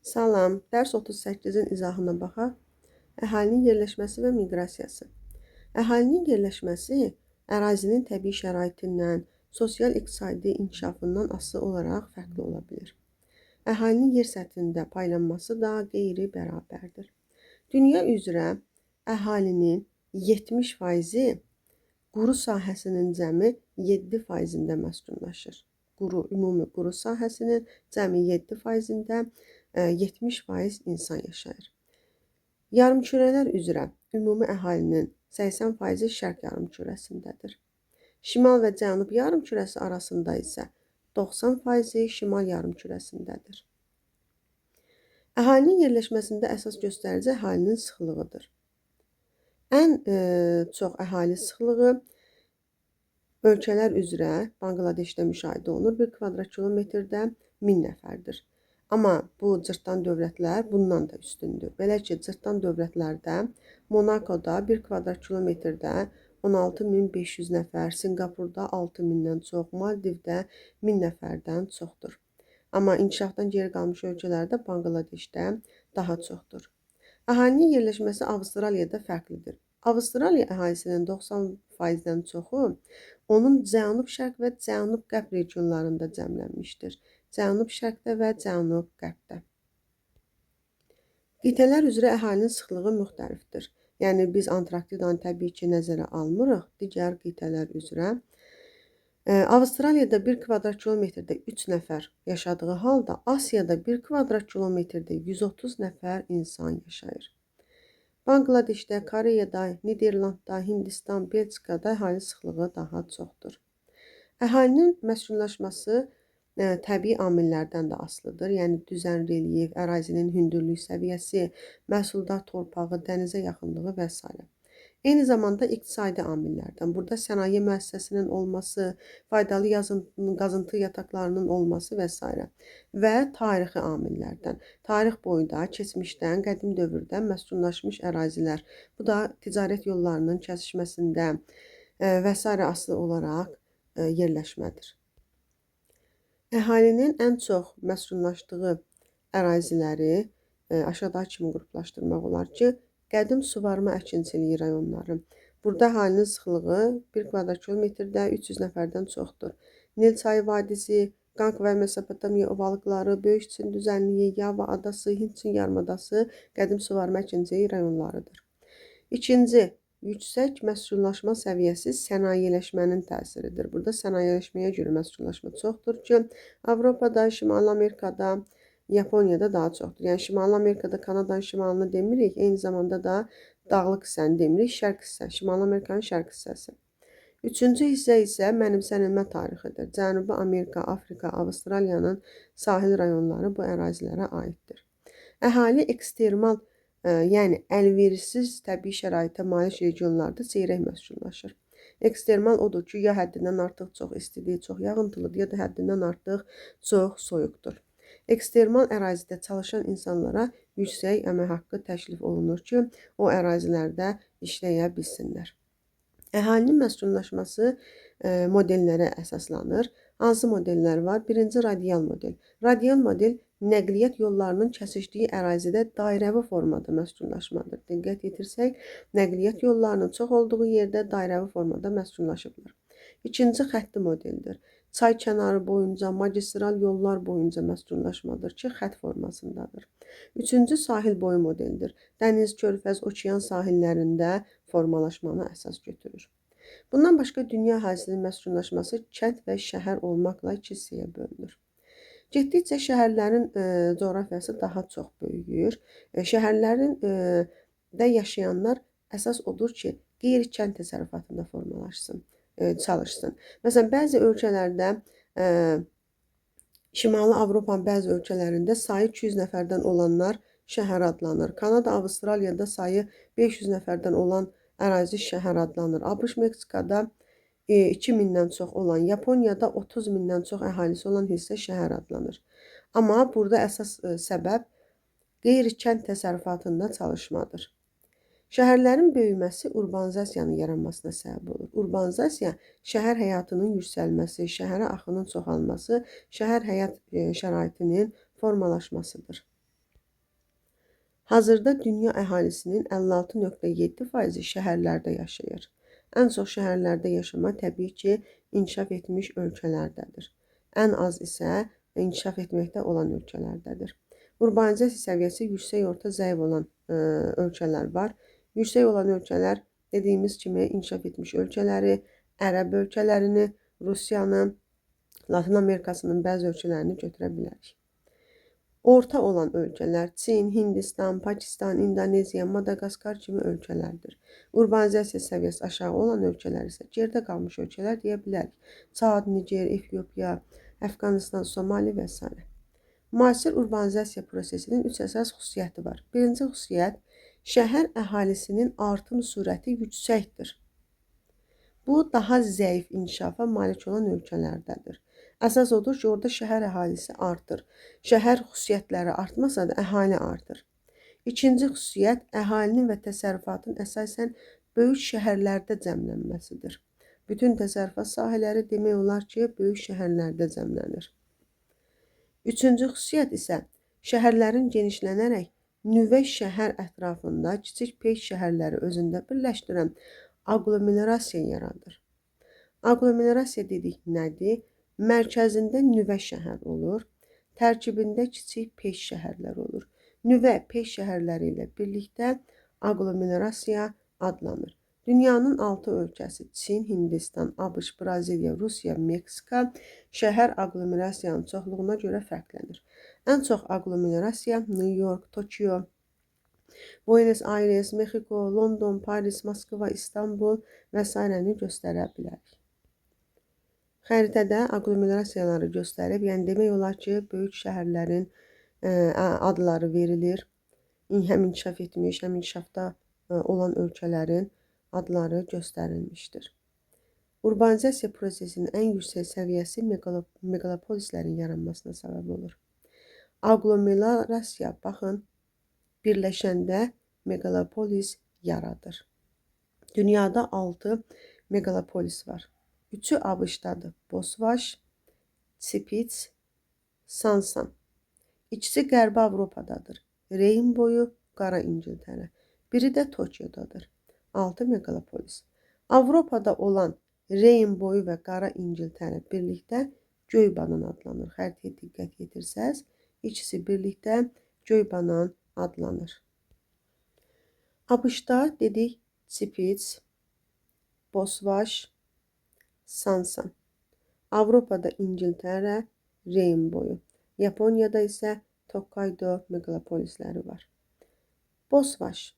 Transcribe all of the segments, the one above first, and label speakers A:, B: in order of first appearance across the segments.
A: Salam, dərs 38-in izahına baxaq. Əhalinin yerləşməsi və miqrasiyası. Əhalinin yerləşməsi ərazinin təbii şəraitindən, sosial-iqtisadi inkişafından asılı olaraq fərqli ola bilir. Əhalinin yer səthində paylanması da qeyri-bərabərdir. Dünya üzrə əhalinin 70%-i quru sahəsinin cəmi 7%-də məskunlaşır. Ümumi quru sahəsinin cəmi 7%-də 70% insan yaşayır. Yarımkürələr üzrə ümumi əhalinin 80%-i şərq yarımkürəsindədir. Şimal və cənub yarımkürəsi arasında isə 90%-i şimal yarımkürəsindədir. Əhalinin yerləşməsində əsas göstərici əhalinin sıxlığıdır. Ən çox əhali sıxlığı ölkələr üzrə Banqladeşdə müşahidə olunur. 1 kvadrat kilometrdə 1000 nəfərdir. Amma bu cırtdan dövlətlər bundan da üstündür. Belə ki, cırtdan dövlətlərdə Monakoda 1 kvadrat kilometrdə 16500 nəfər, Singapurda 6000-dən çox, Maldivdə 1000 nəfərdən çoxdur. Amma inkişafdan geri qalmış ölkələrdə Banqladeşdə daha çoxdur. Əhalinin yerləşməsi Avstraliyada fərqlidir. Avstraliya əhalisinin 90%-dən çoxu onun cənub-şərq və cənub-qərb regionlarında cəmlənmişdir. Cənub-şərqdə və cənub-qərbdə. Qitələr üzrə əhalinin sıxlığı müxtəlifdir. Yəni biz Antarktidanı təbii ki, nəzərə almırıq. Digər qitələr üzrə Avstraliyada 1 kvadrat kilometrdə 3 nəfər yaşadığı halda Asiyada 1 kvadrat kilometrdə 130 nəfər insan yaşayır. Banqladeşdə, Koreyada, Niderlandda, Hindistan, Belçikada əhali sıxlığı daha çoxdur. Əhalinin məskunlaşması təbii amillərdən də asılıdır. Yəni düzən relyef, ərazinin hündürlük səviyyəsi, məhsuldar torpağı, dənizə yaxınlığı və s. Eyni zamanda iqtisadi amillərdən. Burada sənaye müəssisəsinin olması, faydalı qazıntı yataqlarının olması və s. Və tarixi amillərdən. Tarix boyda, keçmişdən, qədim dövrdən məskunlaşmış ərazilər. Bu da ticarət yollarının kəsişməsində və s. asılı olaraq yerləşmədir. Əhalinin ən çox məskunlaşdığı əraziləri aşağıdakı kimi qruplaşdırmaq olar ki, qədim suvarma əkinçiliyi rayonları. Burada əhalinin sıxlığı 1 kvadrat kilometrdə 300 nəfərdən çoxdur. Nil çayı vadisi, Qanq və Mesopotamiya ovalıqları, Böyük Çin düzənliyi, Yava adası, Hind Çin yarımadası qədim suvarma əkinçiliyi rayonlarıdır. İkinci, yüksək məskunlaşma səviyyəsi sənayeleşmənin təsiridir. Burada sənayeleşməyə görə məskunlaşma çoxdur ki, Avropada, Şimali Amerikada, Yaponiyada daha çoxdur. Yəni Şimali Amerikada Kanadanın şimalını demirik, eyni zamanda da dağlıq hissəni demirik, şərq hissə, Şimali Amerikanın şərq hissəsi. Üçüncü hissə isə mənimsənilmə tarixidir. Cənubi Amerika, Afrika, Avstraliyanın sahil rayonları bu ərazilərə aiddir. Əhali ekstremal yəni əlverişsiz təbii şəraitə malik regionlarda seyrək məskunlaşır. Ekstremal odur ki, ya həddindən artıq çox istidir, çox yağıntılıdır, ya da həddindən artıq çox soyuqdur. Ekstremal ərazidə çalışan insanlara yüksək əmək haqqı təklif olunur ki, o ərazilərdə işləyə bilsinlər. Əhalinin məskunlaşması modellərə əsaslanır. Hansı modellər var? Birinci radial model. Radial model nəqliyyat yollarının kəsişdiyi ərazidə dairəvi formada məskunlaşmadır. Diqqət yetirsək, nəqliyyat yollarının çox olduğu yerdə dairəvi formada məskunlaşıblar. İkinci xətti modeldir. Çay kənarı boyunca, magistral yollar boyunca məskunlaşmadır ki, xətt formasındadır. Üçüncü sahil boyu modeldir. Dəniz, körfəz, okean sahillərində formalaşmanı əsas götürür. Bundan başqa dünya əhalisinin məskunlaşması kənd və şəhər olmaqla iki hissəyə bölünür. Getdikcə şəhərlərin coğrafiyası daha çox böyüyür. Şəhərlərin də yaşayanlar əsas odur ki, qeyri-kənd təsərrüfatında formalaşsın, çalışsın. Məsələn, bəzi ölkələrdə, Şimali Avropanın bəzi ölkələrində sayı 200 nəfərdən olanlar şəhər adlanır. Kanada, Avstraliyada sayı 500 nəfərdən olan ərazi şəhər adlanır. ABŞ, Meksikada 2000-dən çox olan, Yaponiyada 30.000-dən çox əhalisi olan hissə şəhər adlanır. Amma burada əsas səbəb qeyri-kənd təsərrüfatında çalışmadır. Şəhərlərin böyüməsi urbanizasiyanın yaranmasına səbəb olur. Urbanizasiya şəhər həyatının yüksəlməsi, şəhərə axının çoxalması, şəhər həyat şəraitinin formalaşmasıdır. Hazırda dünya əhalisinin 56,7% şəhərlərdə yaşayır. Ən çox şəhərlərdə yaşama təbii ki, inkişaf etmiş ölkələrdədir. Ən az isə inkişaf etməkdə olan ölkələrdədir. Urbanizasiya səviyyəsi yüksək, orta, zəif olan ölkələr var. Yüksək olan ölkələr dediyimiz kimi inkişaf etmiş ölkələri, Ərəb ölkələrini, Rusiyanı, Latin Amerikasının bəzi ölkələrini götürə bilərik. Orta olan ölkələr Çin, Hindistan, Pakistan, İndoneziya, Madagaskar kimi ölkələrdir. Urbanizasiya səviyyəsi aşağı olan ölkələr isə geridə qalmış ölkələr deyə bilərik. Çad, Niger, Efiopiya, Əfqanistan, Somali və s. Müasir urbanizasiya prosesinin 3 əsas xüsusiyyəti var. Birinci xüsusiyyət, şəhər əhalisinin artım sürəti yüksəkdir. Bu, daha zəif inkişafa malik olan ölkələrdədir. Əsas odur ki, orada şəhər əhalisi artır. Şəhər xüsusiyyətləri artmasa da əhali artır. İkinci xüsusiyyət, əhalinin və təsərrüfatın əsasən böyük şəhərlərdə cəmlənməsidir. Bütün təsərrüfat sahələri demək olar ki, böyük şəhərlərdə cəmlənir. Üçüncü xüsusiyyət isə şəhərlərin genişlənərək nüvə şəhər ətrafında kiçik peyk şəhərləri özündə birləşdirən aglomerasiya yaradır. Aglomerasiya dedik nədir? Mərkəzində nüvə şəhər olur, tərkibində kiçik peyk şəhərlər olur. Nüvə peyk şəhərləri ilə birlikdə aglomerasiya adlanır. Dünyanın 6 ölkəsi Çin, Hindistan, ABŞ, Braziliya, Rusiya, Meksika şəhər aglomerasiyanın çoxluğuna görə fərqlənir. Ən çox aglomerasiya New York, Tokyo, Buenos Aires, Mexico, London, Paris, Moskva, İstanbul və s. göstərə bilərik. Xəritədə aglomerasiyaları göstərib, yəni demək olar ki, böyük şəhərlərin adları verilir. Həm inkişaf etmiş, həm inkişafda olan ölkələrin adları göstərilmişdir. Urbanizasiya prosesinin ən yüksək səviyyəsi meqalopolislərin yaranmasına səbəb olur. Aglomerasiya, baxın, birləşəndə meqalopolis yaradır. Dünyada 6 meqalopolis var. 3'ü ABŞ-dadır. Bosvaş, Spits, Sansan. İkisi Qərbi Avropadadır. Reyn boyu, Qara İngiltərə. Biri də Tokyodadır. 6 meqalopolis. Avropada olan Reyn boyu və Qara İngiltərə birlikdə Göy banan adlanır. Xəritəyə diqqət yetirsəz, ikisi birlikdə Göy banan adlanır. ABŞ-da dedik Spits, Bosvaş, Sansan. Avropada İngiltərə, Reyn boyu. Yaponiyada isə Tokaydo meqalopolisləri var. Bosvaş,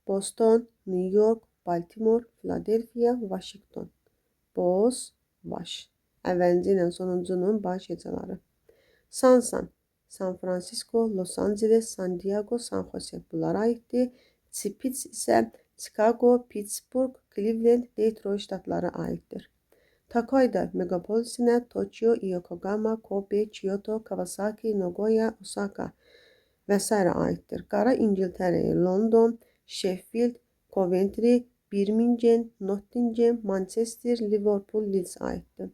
A: Boston, New York, Baltimore, Philadelphia, Washington. Bosvaş. Əvvəlinci ilə sonuncunun baş hecaları. Sansan, San Francisco, Los Angeles, San Diego, San Jose bunlara aiddir. Spits isə Chicago, Pittsburgh, Cleveland, Detroit ştatları aiddir. Tokaydo meqapolisinə Tokyo, Yokohama, Kobe, Kyoto, Kawasaki, Nagoya, Osaka və s. aiddir. Qara İngiltərəyə London, Sheffield, Coventry, Birmingham, Nottingham, Manchester, Liverpool, Leeds aiddir.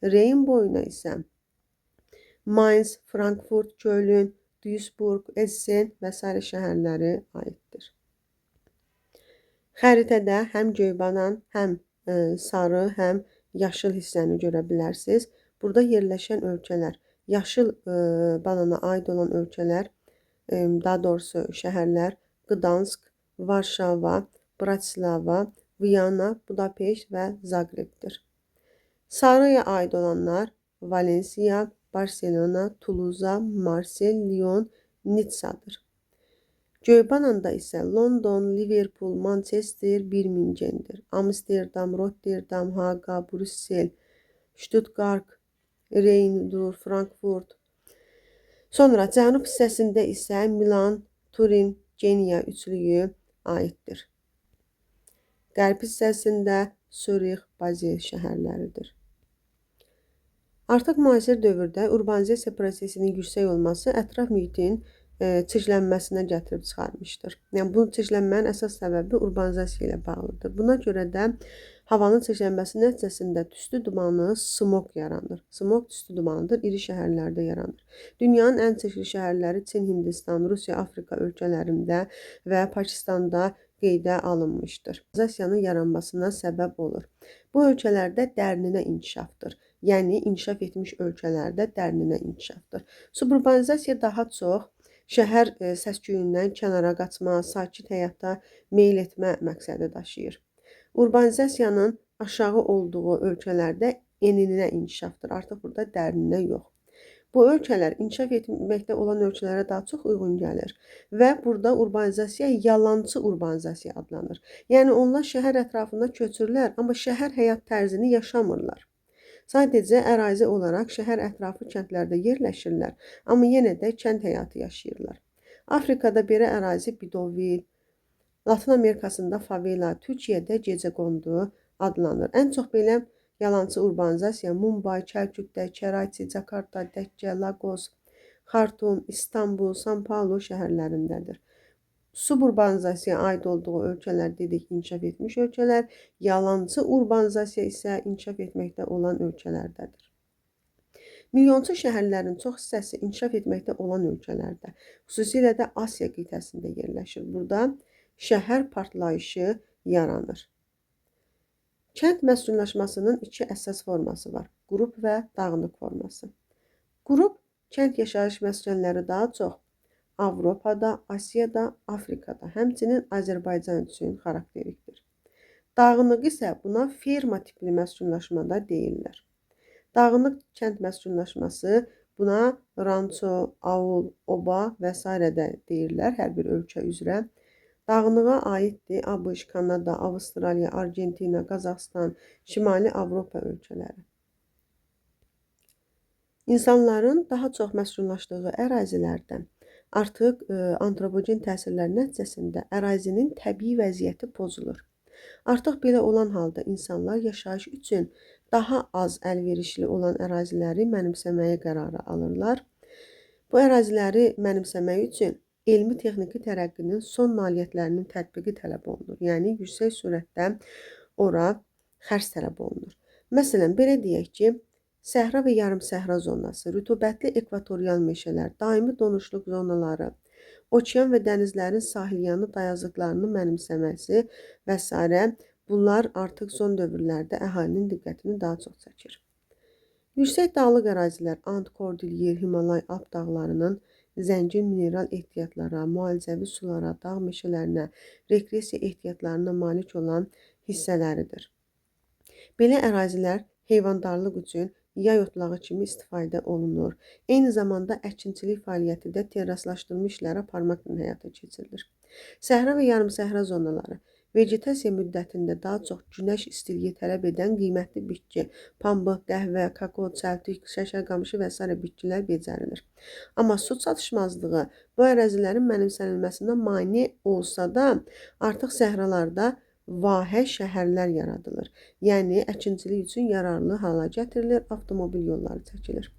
A: Reyn boyuna isə Mainz, Frankfurt, Köln, Duisburg, Essen və s. şəhərləri aiddir. Xəritədə həm Göybanan, həm sarı, həm yaşıl hissəni görə bilərsiniz. Burada yerləşən ölkələr, yaşıl banana aid olan ölkələr, daha doğrusu şəhərlər Gdansk, Varşava, Bratislava, Viyana, Budapeşt və Zaqrebdir. Sarıya aid olanlar Valensiya, Barselona, Tuluza, Marsel, Lyon, Nitsadır. Göybananda isə London, Liverpool, Manchester, Birmingham'dir. Amsterdam, Rotterdam, Haqa, Brüssel, Stuttgart, Reyndur, Frankfurt. Sonra cənub hissəsində isə Milan, Turin, Genya üçlüyü aiddir. Qərb hissəsində Sürix, Bazel şəhərləridir. Artıq müasir dövrdə urbanizasiya prosesinin yüksək olması ətraf mühitin çirklənməsinə gətirib çıxarmışdır. Yəni, bu çirklənmənin əsas səbəbi urbanizasiya ilə bağlıdır. Buna görə də Havanın çirklənməsi nəticəsində tüstü dumanı smog yaranır. Smog tüstü dumanıdır, iri şəhərlərdə yaranır. Dünyanın ən çirkli şəhərləri Çin, Hindistan, Rusiya, Afrika ölkələrində və Pakistanda qeydə alınmışdır. Urbanizasyyanın yaranmasına səbəb olur. Bu ölkələrdə dərinə inkişafdır. Yəni inkişaf etmiş ölkələrdə dərinə inkişafdır. Suburbanizasiya daha çox şəhər səs-küyündən kənara qaçma, sakit həyata meyl etmə məqsədi daşıyır. Urbanizasiyanın aşağı olduğu ölkələrdə enininə inkişafdır. Artıq burada dərininə yox. Bu ölkələr inkişaf etməkdə olan ölkələrə daha çox uyğun gəlir və burada urbanizasiya yalançı urbanizasiya adlanır. Yəni onlar şəhər ətrafında köçürlər, amma şəhər həyat tərzini yaşamırlar. Sadəcə ərazi olaraq şəhər ətrafı kəndlərdə yerləşirlər, amma yenə də kənd həyatı yaşayırlar. Afrikada belə ərazi bidovil, Latın Amerikasında favela, Türkiyədə gecəqondu adlanır. Ən çox belə yalançı urbanizasiya Mumbai, Kəlküttə, Kərati, Cakarta, Dəkkə, Lagos, Xartum, İstanbul, San Paulo şəhərlərindədir. Suburbanizasiyaya aid olduğu ölkələr dedik, inkişaf etmiş ölkələr, yalançı urbanizasiya isə inkişaf etməkdə olan ölkələrdədir. Milyonçu şəhərlərin çox hissəsi inkişaf etməkdə olan ölkələrdə, xüsusilə də Asiya qitəsində yerləşir. Burada şəhər partlayışı yaranır. Kənd məskunlaşmasının iki əsas forması var. Qrup və dağınıq forması. Qrup kənd yaşayış məskənləri daha çox Avropada, Asiyada, Afrikada, həmçinin Azərbaycan üçün xarakterikdir. Dağınıq isə buna ferma tipli məskunlaşmada deyirlər. Dağınıq kənd məskunlaşması buna ranço, aul, oba və s. də deyirlər hər bir ölkə üzrə. Dağınığa aiddir ABŞ, Kanada, Avstraliya, Argentina, Qazaxstan, Şimali Avropa ölkələri. İnsanların daha çox məskunlaşdığı ərazilərdə artıq antropogen təsirlər nəticəsində ərazinin təbii vəziyyəti pozulur. Artıq belə olan halda insanlar yaşayış üçün daha az əlverişli olan əraziləri mənimsəməyə qərarı alırlar. Bu əraziləri mənimsəmək üçün elmi-texniki tərəqqinin son nailiyyətlərinin tətbiqi tələb olunur. Yəni, yüksək sürətdə ora xərc tələb olunur. Məsələn, belə deyək ki, səhra və yarım səhra zonası, rütubətli ekvatorial meşələr, daimi donuşluq zonaları, okean və dənizlərin sahilyanı dayazlıqlarını mənimsəməsi və s. bunlar artıq son dövrlərdə əhalinin diqqətini daha çox çəkir. Yüksək dağlıq ərazilər, And, Kordilyer, Himalay, Alp dağlarının zəngin mineral ehtiyatlara, müalicəvi sulara, dağ meşələrinə, regresiya ehtiyatlarına malik olan hissələridir. Belə ərazilər heyvandarlıq üçün yay otlağı kimi istifadə olunur. Eyni zamanda əkinçilik fəaliyyəti də terraslaşdırma işləri aparmaqla həyata keçirilir. Səhra və yarımsəhra zonaları vegetasiya müddətində daha çox günəş istiliyi tələb edən qiymətli bitki, pambıq, qəhvə, kakao, çəltik, şəkərqamışı və s. bitkilər becərilir. Amma su çatışmazlığı bu ərazilərin mənimsənilməsinə mane olsa da, artıq səhralarda vahə şəhərlər yaradılır. Yəni, əkinçilik üçün yararlı hala gətirilir, avtomobil yolları çəkilir.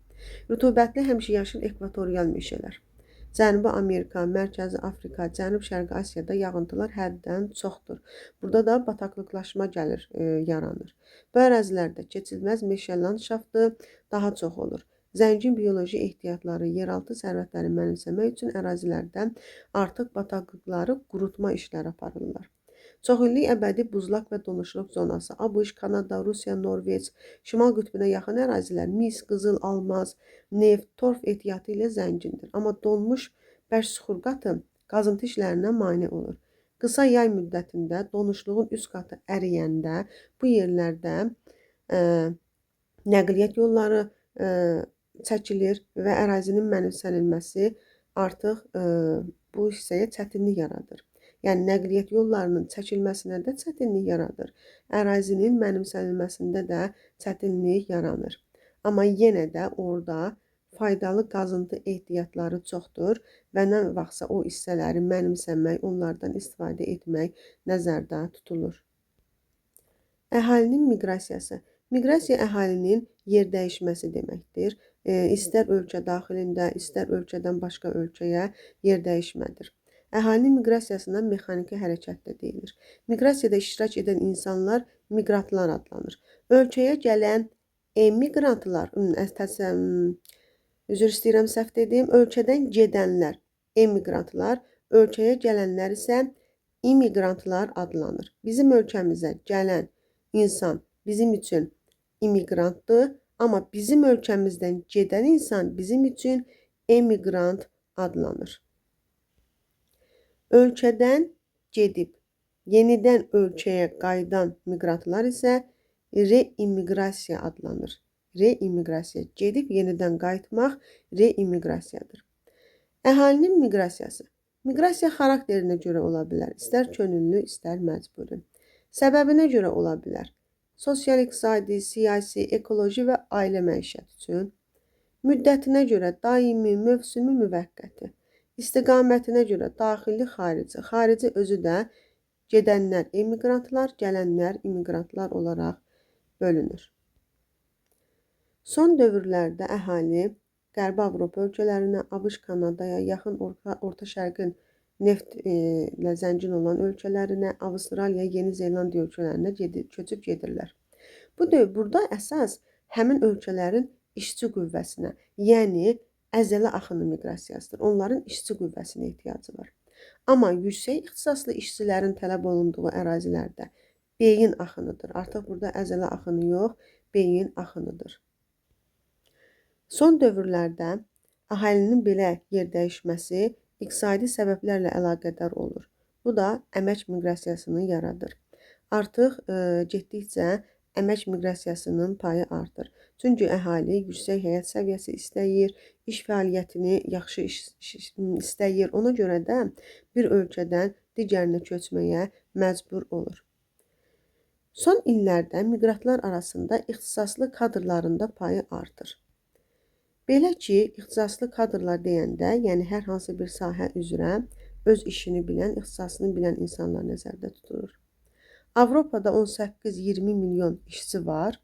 A: Rütubətli həmişəyaşıl ekvatorial meşələr. Cənubi Amerika, Mərkəzi Afrika, Cənub-Şərqi Asiyada yağıntılar həddən çoxdur. Burada da bataqlıqlaşma yaranır. Bu ərazilərdə keçilməz meşə landşaftı daha çox olur. Zəngin bioloji ehtiyatları, yeraltı sərvətləri mənimsəmək üçün ərazilərdən artıq bataqlıqları qurutma işləri aparırlar. Çoxillik əbədi buzlaq və donuşluq zonası, ABŞ, Kanada, Rusiya, Norveç, Şimal qütbünə yaxın ərazilər mis, qızıl, almaz, neft, torf ehtiyatı ilə zəngindir. Amma donmuş bərk suxur qatı qazıntı işlərinə mane olur. Qısa yay müddətində donuşluğun üst qatı əriyəndə bu yerlərdə nəqliyyat yolları çəkilir və ərazinin mənimsənilməsi artıq bu hissəyə çətinlik yaradır. Yəni, nəqliyyat yollarının çəkilməsinə də çətinlik yaradır. Ərazinin mənimsənilməsində də çətinlik yaranır. Amma yenə də orada faydalı qazıntı ehtiyatları çoxdur və nə vaxtsa o hissələri mənimsəmək, onlardan istifadə etmək nəzərdə tutulur. Əhalinin miqrasiyası. Miqrasiya əhalinin yer dəyişməsi deməkdir. İstər ölkə daxilində, istər ölkədən başqa ölkəyə yer dəyişmədir. Əhalinin miqrasiyasına mexaniki hərəkət də deyilir. Miqrasiyada iştirak edən insanlar miqrantlar adlanır. Ölkəyə gələn emiqrantlar, üzr istəyirəm, səhv dedim. Ölkədən gedənlər emiqrantlar, ölkəyə gələnlər isə immiqrantlar adlanır. Bizim ölkəmizə gələn insan bizim üçün immiqrantdır, amma bizim ölkəmizdən gedən insan bizim üçün emiqrant adlanır. Ölkədən gedib yenidən ölkəyə qayıdan miqrantlar isə reimmiqrasiya adlanır. Reimmiqrasiya, gedib yenidən qayıtmaq reimmiqrasiyadır. Əhalinin miqrasiyası. Miqrasiya xarakterinə görə ola bilər. İstər könüllü, istər məcburi. Səbəbinə görə ola bilər. Sosial-iqtisadi, siyasi, ekoloji və ailə məişət üçün. Müddətinə görə daimi, mövsümü, müvəqqəti. İstiqamətinə görə daxili, xarici. Xarici özü də gedənlər emiqrantlar, gələnlər immiqrantlar olaraq bölünür. Son dövrlərdə əhali Qərbi Avropa ölkələrinə, ABŞ, Kanadaya, yaxın Orta Şərqin neftlə zəngin olan ölkələrinə, Avstraliya, Yeni Zelandiya ölkələrinə köçüb gedirlər. Burada əsas həmin ölkələrin işçi qüvvəsinə, yəni əzələ axını miqrasiyasıdır. Onların işçi qüvvəsinə ehtiyacı var. Amma yüksək ixtisaslı işçilərin tələb olunduğu ərazilərdə beyin axınıdır. Artıq burada əzələ axını yox, beyin axınıdır. Son dövrlərdə əhalinin belə yer dəyişməsi iqtisadi səbəblərlə əlaqədar olur. Bu da əmək miqrasiyasını yaradır. Artıq getdikcə əmək miqrasiyasının payı artır. Çünki əhali yüksək həyat səviyyəsi istəyir, iş fəaliyyətini yaxşı istəyir. Ona görə də bir ölkədən digərinə köçməyə məcbur olur. Son illərdə miqrantlar arasında ixtisaslı kadrlarında payı artır. Belə ki, ixtisaslı kadrlar deyəndə, yəni hər hansı bir sahə üzrə öz işini bilən, ixtisasını bilən insanlar nəzərdə tutulur. Avropada 18-20 milyon işçi var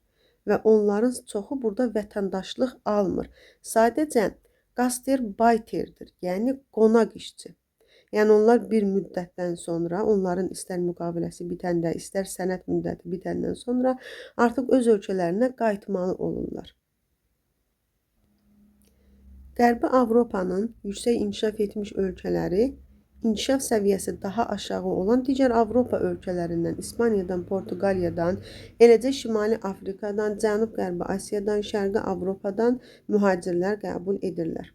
A: və onların çoxu burada vətəndaşlıq almır. Sadəcə qasterbayterdir, yəni qonaq işçi. Yəni onlar bir müddətdən sonra, onların istər müqaviləsi bitəndə, istər sənəd müddəti bitəndən sonra artıq öz ölkələrinə qayıtmalı olurlar. Qərbi Avropanın yüksək inkişaf etmiş ölkələri, inkişaf səviyyəsi daha aşağı olan digər Avropa ölkələrindən, İspaniyadan, Portuqaliyadan, eləcə Şimali Afrikadan, Cənub-Qərbi Asiyadan, Şərqi Avropadan mühacirlər qəbul edirlər.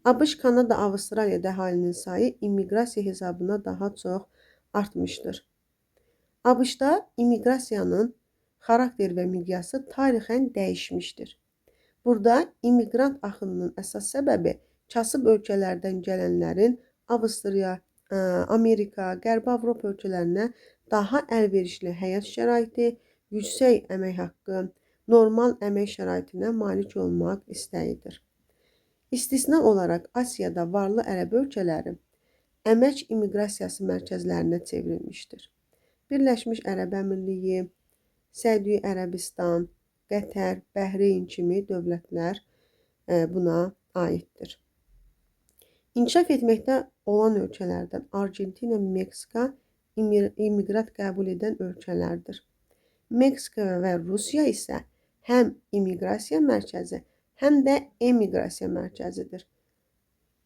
A: ABŞ, Kanada, Avstraliyada əhalinin sayı immiqrasiya hesabına daha çox artmışdır. ABŞ-da immiqrasiyanın xarakter və miqyası tarixən dəyişmişdir. Burada immiqrant axınının əsas səbəbi kasıb ölkələrdən gələnlərin Avstriya, Amerika, Qərbi Avropa ölkələrinə daha əlverişli həyat şəraiti, yüksək əmək haqqı, normal əmək şəraitinə malik olmaq istəyidir. İstisna olaraq Asiyada varlı ərəb ölkələri əmək immiqrasiyası mərkəzlərinə çevrilmişdir. Birləşmiş Ərəb Əmirliyi, Səudiyyə Ərəbistan, Qətər, Bəhreyn kimi dövlətlər buna aiddir. İnkişaf etməkdə olan ölkələrdən Argentina, Meksika immiqrat qəbul edən ölkələrdir. Meksika və Rusiya isə həm immiqrasiya mərkəzi, həm də emiqrasiya mərkəzidir.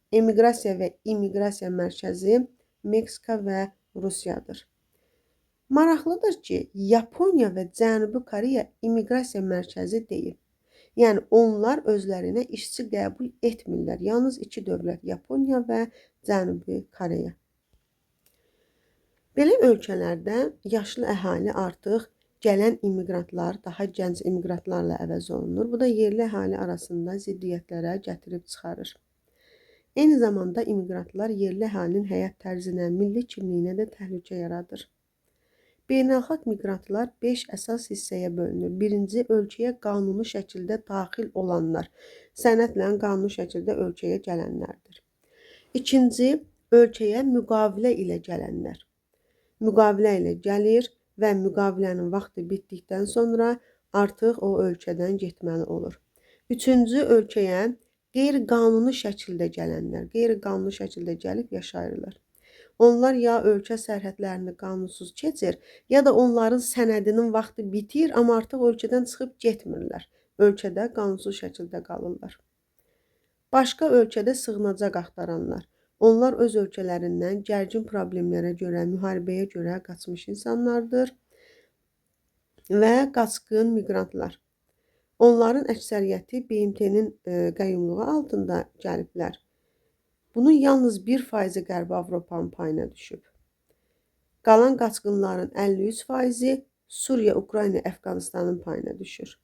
A: Emiqrasiya və immiqrasiya mərkəzi Meksika və Rusiyadır. Maraqlıdır ki, Yaponiya və Cənubi Koreya immiqrasiya mərkəzi deyil. Yəni, onlar özlərinə işçi qəbul etmirlər. Yalnız iki dövlət, Yaponiya və Cənubi Koreya. Belə ölkələrdə yaşlı əhali artıq gələn immiqrantlar, daha gənc immiqrantlarla əvəz olunur. Bu da yerli əhali arasında ziddiyyətlərə gətirib çıxarır. Eyni zamanda immiqrantlar yerli əhalinin həyat tərzinə, milli kimliyinə də təhlükə yaradır. Beynəlxalq miqrantlar 5 əsas hissəyə bölünür. Birinci, ölkəyə qanuni şəkildə daxil olanlar, sənədlə qanuni şəkildə ölkəyə gələnlərdir. İkinci, ölkəyə müqavilə ilə gələnlər. Müqavilə ilə gəlir və müqavilənin vaxtı bitdikdən sonra artıq o ölkədən getməli olur. Üçüncü, ölkəyə qeyri-qanuni şəkildə gələnlər, qeyri-qanuni şəkildə gəlib yaşayırlar. Onlar ya ölkə sərhədlərini qanunsuz keçir, ya da onların sənədinin vaxtı bitir, amma artıq ölkədən çıxıb getmirlər. Ölkədə qanunsuz şəkildə qalırlar. Başqa ölkədə sığınacaq axtaranlar. Onlar öz ölkələrindən gərgin problemlərə görə, müharibəyə görə qaçmış insanlardır və qaçqın miqrantlar. Onların əksəriyyəti BMT-nin qəyyumluğu altında gəliblər. Bunun yalnız 1% Qərbi Avropanın payına düşüb. Qalan qaçqınların 53% Suriya, Ukrayna, Əfqanistanın payına düşür.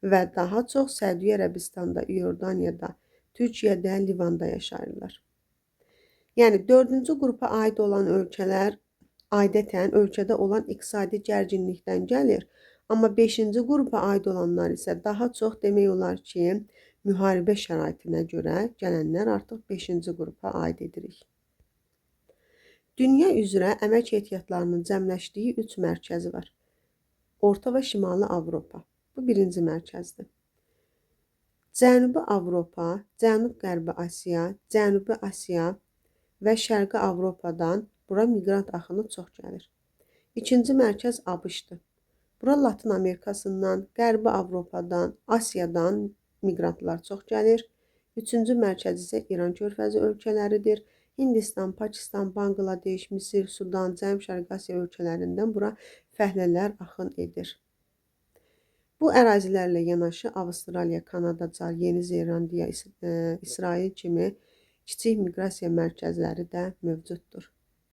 A: Və daha çox Səudiyyə Ərəbistanda, İordaniyada, Türkiyədə, Livanda yaşayırlar. Yəni 4-cü qrupa aid olan ölkələr adətən ölkədə olan iqtisadi gərginlikdən gəlir, amma 5-ci qrupa aid olanlar isə daha çox demək olar ki, müharibə şəraitinə görə gələnlər artıq 5-ci qrupa aid edirik. Dünya üzrə əmək ehtiyatlarının cəmləşdiyi 3 mərkəzi var. Orta və Şimali Avropa. Bu birinci mərkəzdir. Cənubi Avropa, Cənub-Qərbi Asiya, Cənubi Asiya və Şərqi Avropadan bura miqrant axını çox gəlir. İkinci mərkəz ABŞ-dır. Bura Latin Amerikasından, Qərbi Avropadan, Asiyadan miqrantlar çox gəlir. Üçüncü mərkəz isə İran körfəzi ölkələridir. Hindistan, Pakistan, Bangladeş, Misir, Sudan, Cənub-Şərqi Asiya ölkələrindən bura fəhlələr axın edir. Bu ərazilərlə yanaşı Avstraliya, Kanada, Yeni Zelandiya, İsrail kimi kiçik miqrasiya mərkəzləri də mövcuddur.